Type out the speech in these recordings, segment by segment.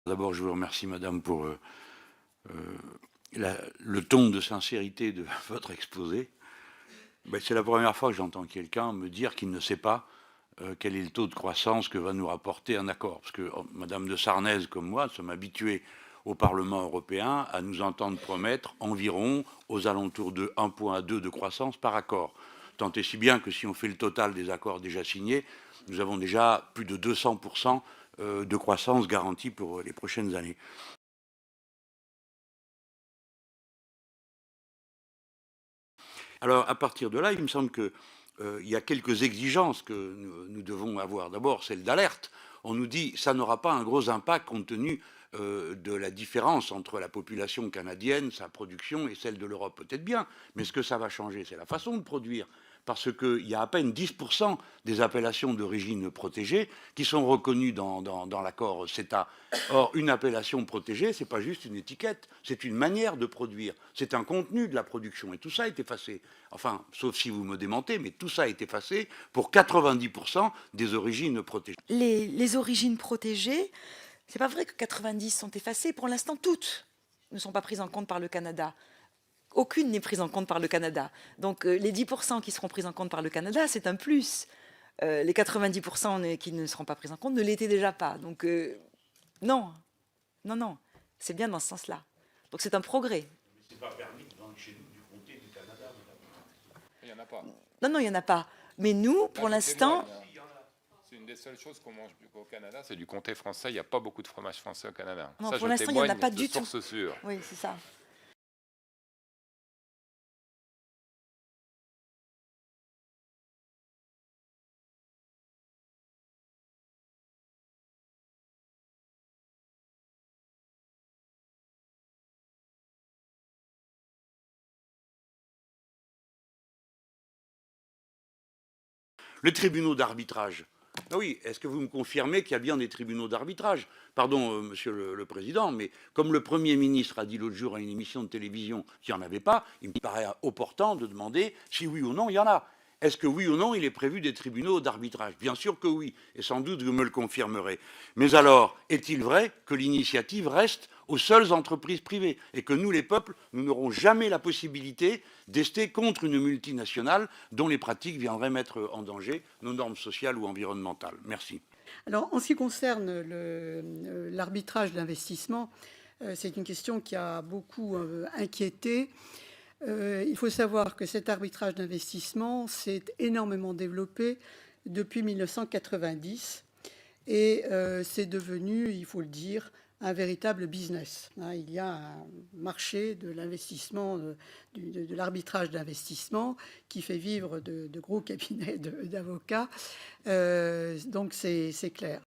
D'abord, je vous remercie, madame, pour le ton de sincérité de votre exposé. Ben, c'est la première fois que j'entends quelqu'un me dire qu'il ne sait pas quel est le taux de croissance que va nous rapporter un accord. Parce que madame de Sarnez, comme moi, sommes habitués au Parlement européen à nous entendre promettre environ aux alentours de 1,2 de croissance par accord. Tant et si bien que si on fait le total des accords déjà signés, nous avons déjà plus de 200% de croissance garantie pour les prochaines années. Alors, à partir de là, il me semble qu'il y a quelques exigences que nous devons avoir. D'abord, celle d'alerte. On nous dit que ça n'aura pas un gros impact compte tenu de la différence entre la population canadienne, sa production, et celle de l'Europe. Peut-être bien, mais ce que ça va changer, c'est la façon de produire. Parce qu'il y a à peine 10% des appellations d'origine protégée qui sont reconnues dans l'accord CETA. Or, une appellation protégée, ce n'est pas juste une étiquette, c'est une manière de produire, c'est un contenu de la production. Et tout ça est effacé. Enfin, sauf si vous me démentez, mais tout ça est effacé pour 90% des origines protégées. Les origines protégées, c'est pas vrai que 90 sont effacées. Pour l'instant, toutes ne sont pas prises en compte par le Canada. Aucune n'est prise en compte par le Canada. Donc les 10% qui seront prises en compte par le Canada, c'est un plus. Les 90% qui ne seront pas prises en compte ne l'étaient déjà pas. Donc non, non, non, c'est bien dans ce sens-là. Donc c'est un progrès. Mais ce n'est pas permis de vendre chez nous du comté du Canada. Il n'y en a pas. Non, non, il n'y en a pas. Mais nous, pour l'instant... C'est une des seules choses qu'on mange au Canada, c'est du comté français. Il n'y a pas beaucoup de fromage français au Canada. Non, ça, pour l'instant, il n'y en a pas du tout. Source sûre. Oui, c'est ça. Les tribunaux d'arbitrage. Ah oui, est-ce que vous me confirmez qu'il y a bien des tribunaux d'arbitrage? Pardon, monsieur le Président, mais comme le Premier ministre a dit l'autre jour à une émission de télévision qu'il n'y en avait pas, il me paraît opportun de demander si oui ou non il y en a. Est-ce que oui ou non il est prévu des tribunaux d'arbitrage? Bien sûr que oui, et sans doute vous me le confirmerez. Mais alors, est-il vrai que l'initiative reste aux seules entreprises privées et que nous, les peuples, nous n'aurons jamais la possibilité d'ester contre une multinationale dont les pratiques viendraient mettre en danger nos normes sociales ou environnementales? Merci. Alors, en ce qui concerne l'arbitrage d'investissement, c'est une question qui a beaucoup inquiété. Il faut savoir que cet arbitrage d'investissement s'est énormément développé depuis 1990 et c'est devenu, il faut le dire, un véritable business. Il y a un marché de l'investissement, de l'arbitrage d'investissement qui fait vivre de gros cabinets d'avocats. Donc c'est clair.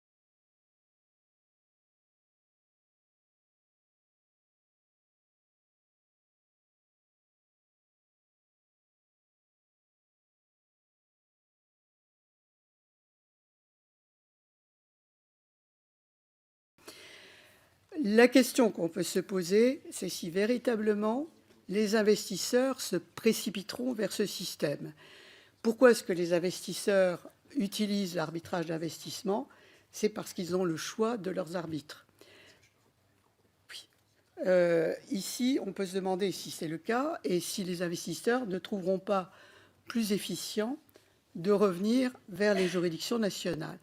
La question qu'on peut se poser, c'est si véritablement les investisseurs se précipiteront vers ce système. Pourquoi est-ce que les investisseurs utilisent l'arbitrage d'investissement? C'est parce qu'ils ont le choix de leurs arbitres. Oui. Ici, on peut se demander si c'est le cas et si les investisseurs ne trouveront pas plus efficient de revenir vers les juridictions nationales.